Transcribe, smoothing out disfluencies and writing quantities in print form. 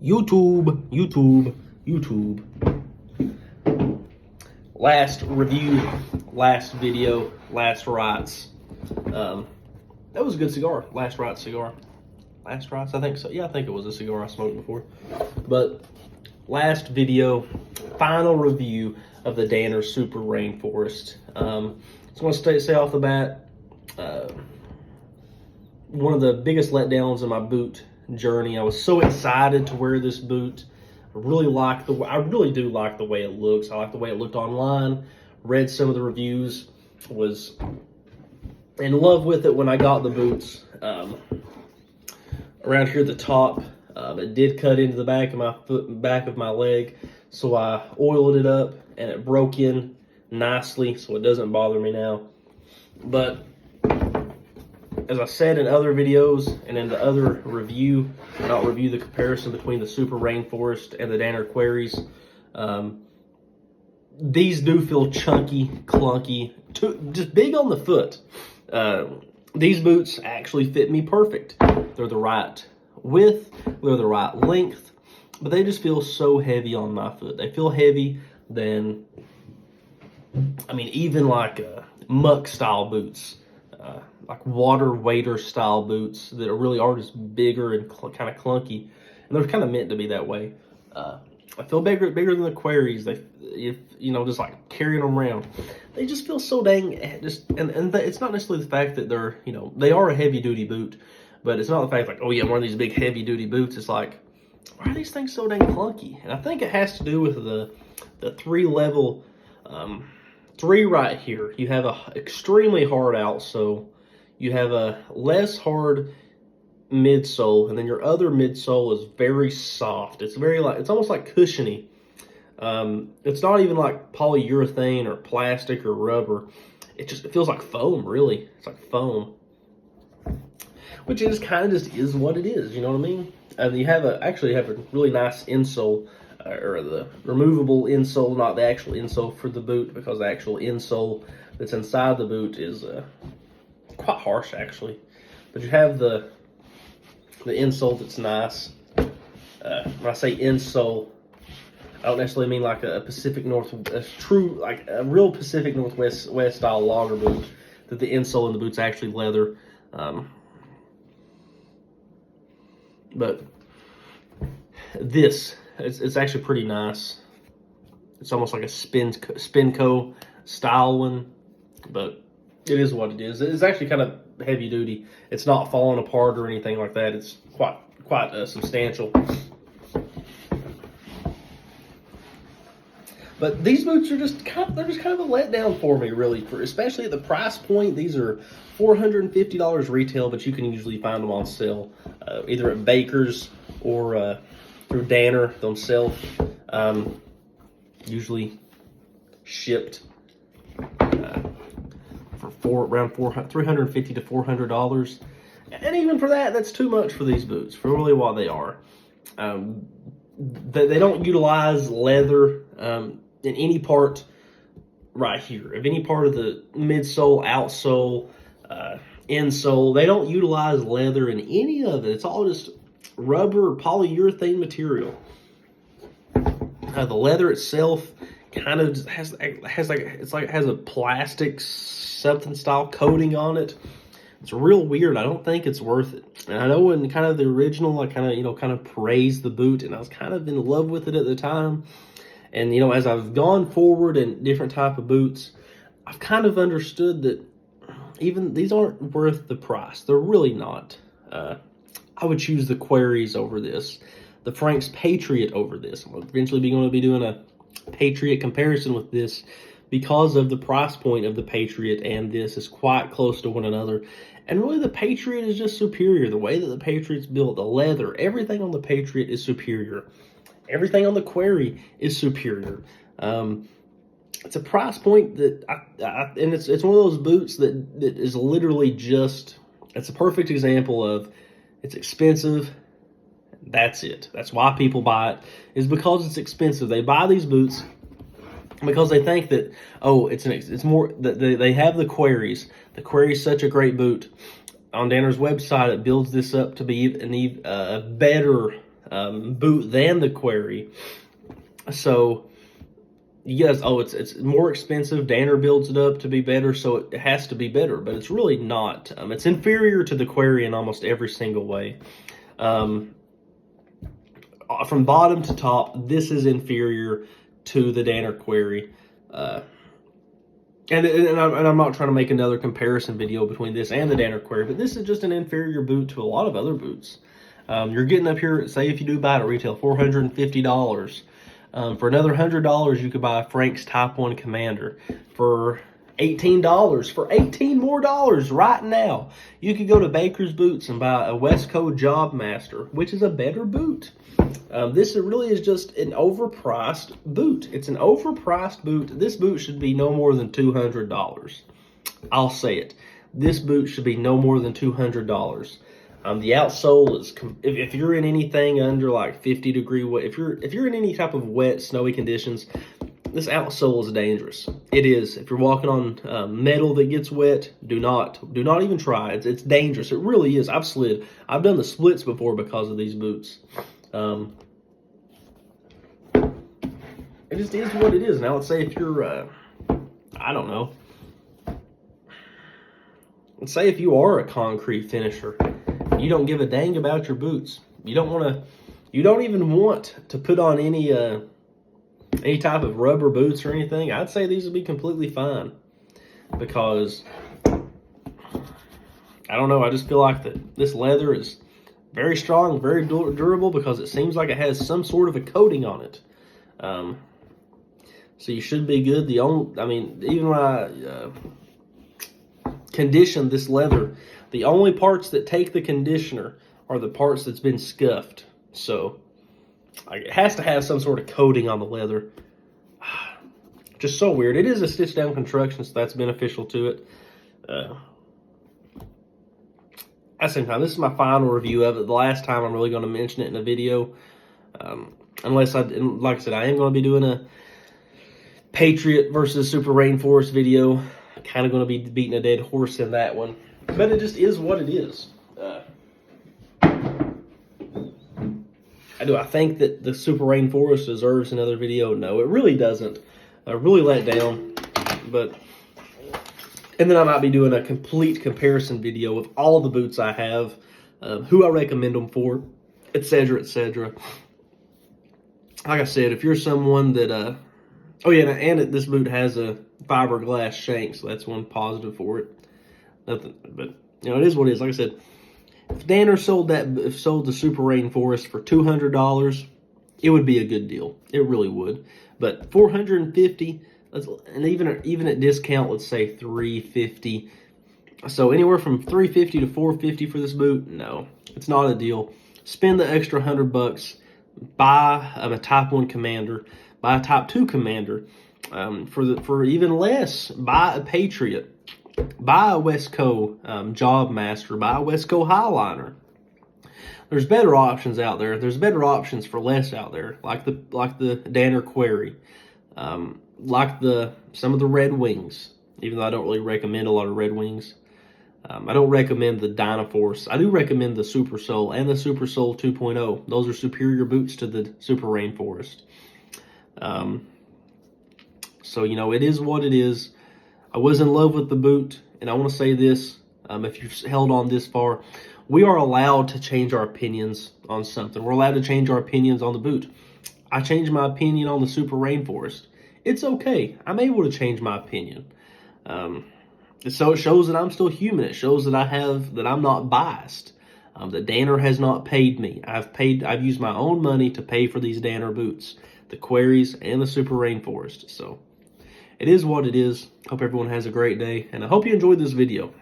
YouTube. Last review, last video, Last Rites. That was a good cigar. Last Rites cigar. Last Rites, I think so. Yeah, I think it was a cigar I smoked before. But last video, final review of the Danner Super Rainforest. Just want to say off the bat, one of the biggest letdowns in my boot journey. I was so excited to wear this boot. I really do like the way it looks. I like the way it looked online. Read some of the reviews. Was in love with it when I got the boots. Around here at the top, it did cut into the back of my foot, back of my leg. So I oiled it up and it broke in nicely, so it doesn't bother me now. But as I said in other videos and in the other review, I'll review the comparison between the Super Rainforest and the Danner Queries. These do feel chunky, clunky, just big on the foot. These boots actually fit me perfect. They're the right width, they're the right length, but they just feel so heavy on my foot. They feel heavy than, even like muck style boots. Like water wader style boots that really are just bigger and kind of clunky, and they're kind of meant to be that way. I feel bigger than the Queries. Just like carrying them around, they just feel so dang it's not necessarily the fact that they're they are a heavy duty boot, but it's not the fact like, oh yeah, one of these big heavy duty boots. It's like, why are these things so dang clunky? And I think it has to do with the three level. Three right here. You have a extremely hard outsole. You have a less hard midsole, and then your other midsole is very soft. It's it's almost like cushiony. It's not even like polyurethane or plastic or rubber. It feels like foam, really. It's like foam, which is kind of just is what it is. You know what I mean? And you have actually have a really nice insole. Or the removable insole, not the actual insole for the boot, because the actual insole that's inside the boot is quite harsh actually. But you have the insole that's nice. When I say insole, I don't necessarily mean like a real Pacific Northwest style logger boot. That the insole in the boot's actually leather. But this. It's actually pretty nice. It's almost like a Spinco style one, but it is what it is. It's actually kind of heavy duty. It's not falling apart or anything like that. It's quite substantial. But these boots are just kind of a letdown for me, really. Especially at the price point. These are $450 retail, but you can usually find them on sale either at Baker's or through Danner themselves, usually shipped for around $350 to $400, and even for that, that's too much for these boots for really what they are. They don't utilize leather in any part right here of any part of the midsole, outsole, insole. They don't utilize leather in any of it. It's all just rubber or polyurethane material. The leather itself kind of has a plastic something style coating on it. It's real weird. I don't think it's worth it. And I know in kind of the original, I kind of praised the boot, and I was kind of in love with it at the time. And as I've gone forward in different type of boots, I've kind of understood that even these aren't worth the price. They're really not. I would choose the Queries over this, the Frank's Patriot over this. I'm eventually going to be doing a Patriot comparison with this because of the price point of the Patriot, and this is quite close to one another. And really, the Patriot is just superior. The way that the Patriot's built, the leather, everything on the Patriot is superior. Everything on the Query is superior. It's a price point that and it's one of those boots that is literally just. It's a perfect example of. It's expensive. That's it. That's why people buy it, is because it's expensive. They buy these boots because they think that, oh, it's more that they have the Queries. The Query's such a great boot. On Danner's website, it builds this up to be a better boot than the Query. So you guys, it's more expensive. Danner builds it up to be better, so it has to be better, but it's really not. It's inferior to the Query in almost every single way. From bottom to top, this is inferior to the Danner Query. And I'm not trying to make another comparison video between this and the Danner Query, but this is just an inferior boot to a lot of other boots. You're getting up here, say if you do buy it at retail, $450. For another $100, you could buy a Frank's Type 1 Commander. For $18, for 18 more dollars right now, you could go to Baker's Boots and buy a Westco Jobmaster, which is a better boot. This really is just an overpriced boot. It's an overpriced boot. This boot should be no more than $200. I'll say it. This boot should be no more than $200. The outsole is, if you're in anything under like 50-degree wet, if you're in any type of wet, snowy conditions, this outsole is dangerous. It is. If you're walking on metal that gets wet, do not even try. It's dangerous. It really is. I've slid. I've done the splits before because of these boots. It just is what it is. Now, let's say if you're, I don't know. Let's say if you are a concrete finisher, you don't give a dang about your boots. You don't even want to put on any type of rubber boots or anything. I'd say these would be completely fine, because I don't know. I just feel like that this leather is very strong, very durable, because it seems like it has some sort of a coating on it. So you should be good. Even when I condition this leather, the only parts that take the conditioner are the parts that's been scuffed. So it has to have some sort of coating on the leather. Just so weird. It is a stitch down construction, so that's beneficial to it. At the same time, this is my final review of it. The last time I'm really going to mention it in a video. Unless like I said, I am going to be doing a Patriot versus Super Rainforest video. Kind of going to be beating a dead horse in that one. But it just is what it is. I think that the Super Rainforest deserves another video? No, it really doesn't. Really let down. And then I might be doing a complete comparison video of all the boots I have, who I recommend them for, etc., etc. Like I said, if you're someone that, oh yeah, and this boot has a fiberglass shank, so that's one positive for it. Nothing, but it is what it is. Like I said, if Danner sold the Super Rainforest for $200, it would be a good deal. It really would. But $450, and even at discount, let's say $350. So anywhere from $350 to $450 for this boot, no, it's not a deal. Spend the extra $100. Buy a Type 1 Commander. Buy a Type 2 Commander. For even less, buy a Patriot. Buy a Westco Jobmaster. Buy a Westco Highliner. There's better options out there. There's better options for less out there, like the Danner Query, like some of the Red Wings. Even though I don't really recommend a lot of Red Wings, I don't recommend the Dynaforce. I do recommend the Super Sole and the Super Sole 2.0. Those are superior boots to the Super Rainforest. So it is what it is. I was in love with the boot, and I want to say this, if you've held on this far, we are allowed to change our opinions on something. We're allowed to change our opinions on the boot. I changed my opinion on the Super Rainforest. It's okay. I'm able to change my opinion. So it shows that I'm still human. It shows that I'm not biased. That Danner has not paid me. I've used my own money to pay for these Danner boots, the Queries and the Super Rainforest. So it is what it is. Hope everyone has a great day, and I hope you enjoyed this video.